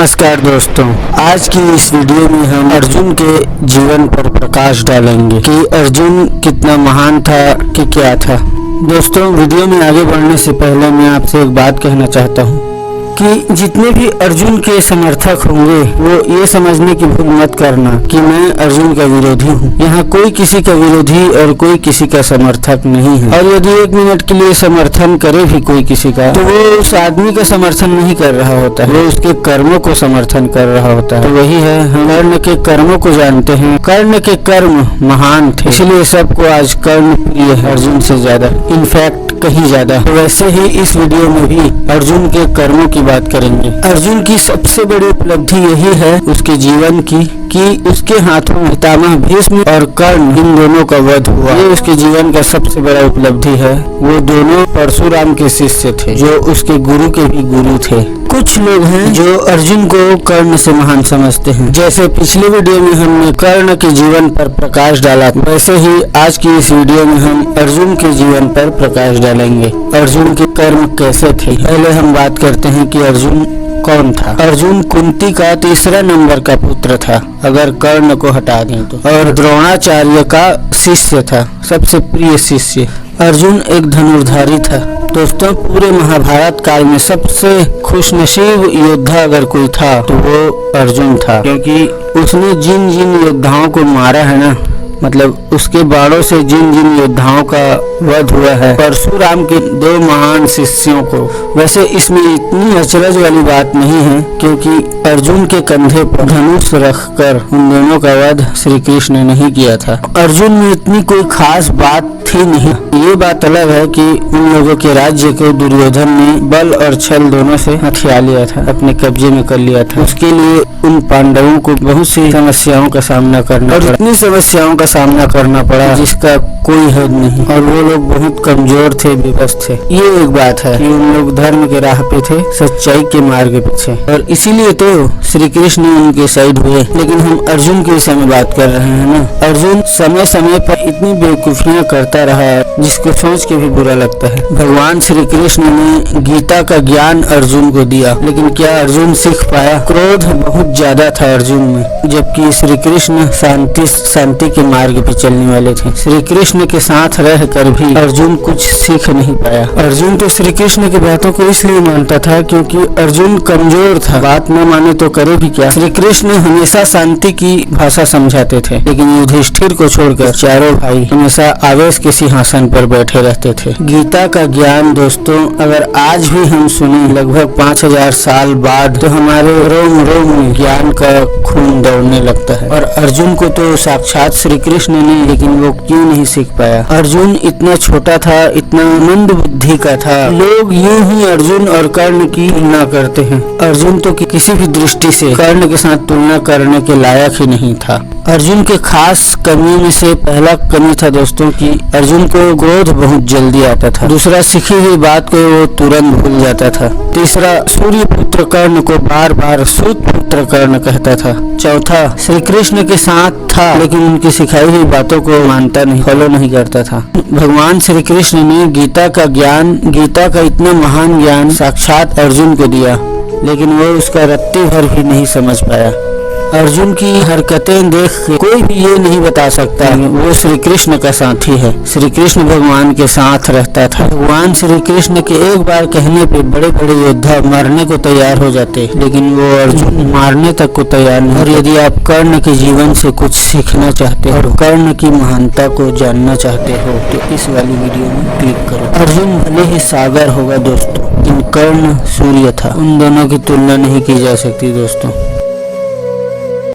नमस्कार दोस्तों, आज की इस वीडियो में हम अर्जुन के जीवन पर प्रकाश डालेंगे कि अर्जुन कितना महान था कि क्या था। दोस्तों, वीडियो में आगे बढ़ने से पहले मैं आपसे एक बात कहना चाहता हूँ कि जितने भी अर्जुन के समर्थक होंगे वो ये समझने की भूल मत करना कि मैं अर्जुन का विरोधी हूँ। यहाँ कोई किसी का विरोधी और कोई किसी का समर्थक नहीं है, और यदि एक मिनट के लिए समर्थन करे भी कोई किसी का तो वो उस आदमी का समर्थन नहीं कर रहा होता है, वो उसके कर्मों को समर्थन कर रहा होता है। तो वही है, हम कर्ण के कर्मों को जानते हैं। कर्ण के कर्म महान थे, इसलिए सबको आज कर्ण प्रिय है अर्जुन से ज्यादा, इनफैक्ट कहीं ज्यादा। तो वैसे ही इस वीडियो में भी अर्जुन के कर्मों की बात करेंगे। अर्जुन की सबसे बड़ी उपलब्धि यही है उसके जीवन की कि उसके हाथों में पितामह भीष्म और कर्ण इन दोनों का वध हुआ। ये उसके जीवन का सबसे बड़ा उपलब्धि है। वो दोनों परशुराम के शिष्य थे जो उसके गुरु के भी गुरु थे। कुछ लोग हैं जो अर्जुन को कर्ण से महान समझते हैं। जैसे पिछली वीडियो में हमने कर्ण के जीवन पर प्रकाश डाला, वैसे ही आज की इस वीडियो में हम अर्जुन के जीवन पर प्रकाश डालेंगे। अर्जुन के कर्म कैसे थे। पहले हम बात करते हैं कि अर्जुन कौन था। अर्जुन कुंती का तीसरा नंबर का पुत्र था अगर कर्ण को हटा दें तो, और द्रोणाचार्य का शिष्य था, सबसे प्रिय शिष्य। अर्जुन एक धनुर्धारी था। दोस्तों, पूरे महाभारत काल में सबसे खुशनसीब योद्धा अगर कोई था तो वो अर्जुन था, क्योंकि उसने जिन जिन योद्धाओं को मारा है ना, मतलब उसके बाणों से जिन जिन योद्धाओं का वध हुआ है, परशुराम के दो महान शिष्यों को। वैसे इसमें इतनी अचरज वाली बात नहीं है, क्योंकि अर्जुन के कंधे पर धनुष रखकर उन दोनों का वध श्री कृष्ण ने नहीं किया था। अर्जुन में इतनी कोई खास बात थी नहीं। ये बात अलग है कि उन लोगों के राज्य को दुर्योधन ने बल और छल दोनों से हथिया लिया था, अपने कब्जे में कर लिया था। उसके लिए उन पांडवों को बहुत सी समस्याओं का सामना करना पड़ा, इतनी समस्याओं का सामना करना पड़ा जिसका कोई हद नहीं, और वो लोग बहुत कमजोर थे, विवश थे। ये एक बात है कि उन लोग धर्म के राह पे थे, सच्चाई के मार्ग पे थे, और इसीलिए तो श्री कृष्ण उनके साइड हुए। लेकिन हम अर्जुन के विषय में बात कर रहे हैं ना। अर्जुन समय समय पर इतनी बेवकूफियां करता रहा जिसको सोच के भी बुरा लगता है। भगवान श्री कृष्ण ने गीता का ज्ञान अर्जुन को दिया, लेकिन क्या अर्जुन सीख पाया। क्रोध बहुत ज्यादा था अर्जुन में, जबकि श्री कृष्ण शांति के मार्ग पे चलने वाले थे। श्री कृष्ण के साथ रहकर भी अर्जुन कुछ सीख नहीं पाया। अर्जुन तो श्री कृष्ण की बातों को इसलिए मानता था क्योंकि अर्जुन कमजोर था, बात न माने तो करे भी क्या। श्री कृष्ण हमेशा शांति की भाषा समझाते थे, लेकिन युधिष्ठिर को छोड़कर चारों भाई हमेशा आवेश के सिंहासन पर बैठे रहते थे। गीता का ज्ञान दोस्तों अगर आज भी हम सुने लगभग 5000 साल बाद, तो हमारे रोम रोम में ज्ञान का खून दौड़ने लगता है। और अर्जुन को तो साक्षात श्री कृष्ण ने, लेकिन वो क्यों नहीं सीख पाया। अर्जुन इतना छोटा था, इतना मंद बुद्धि का था। लोग यूं ही अर्जुन और कर्ण की तुलना करते हैं। अर्जुन तो किसी भी दृष्टि से कर्ण के साथ तुलना करने के लायक ही नहीं था। अर्जुन के खास कमियों में से पहला कमी था दोस्तों कि अर्जुन को क्रोध बहुत जल्दी आता था। दूसरा, सीखी हुई बात को वो तुरंत भूल जाता था। तीसरा, सूर्य पुत्र कर्ण को बार बार सूत पुत्र कर्ण कहता था। चौथा, श्री कृष्ण के साथ था लेकिन उनकी सिखाई हुई बातों को मानता नहीं, फॉलो नहीं करता था। भगवान श्री कृष्ण ने गीता का इतना महान ज्ञान साक्षात अर्जुन को दिया, लेकिन वो उसका रत्ती भर भी नहीं समझ पाया। अर्जुन की हरकतें देख के कोई भी ये नहीं बता सकता वो श्री कृष्ण का साथी है। श्री कृष्ण भगवान के साथ रहता था। भगवान श्री कृष्ण के एक बार कहने पे बड़े बड़े योद्धा मरने को तैयार हो जाते, लेकिन वो अर्जुन मारने तक को तैयार नहीं। और यदि आप कर्ण के जीवन से कुछ सीखना चाहते हो, कर्ण की महानता को जानना चाहते हो, तो इस वाली वीडियो में क्लिक करो। अर्जुन भले ही सागर होगा दोस्तों, लेकिन कर्ण सूर्य था। उन दोनों की तुलना नहीं की जा सकती दोस्तों।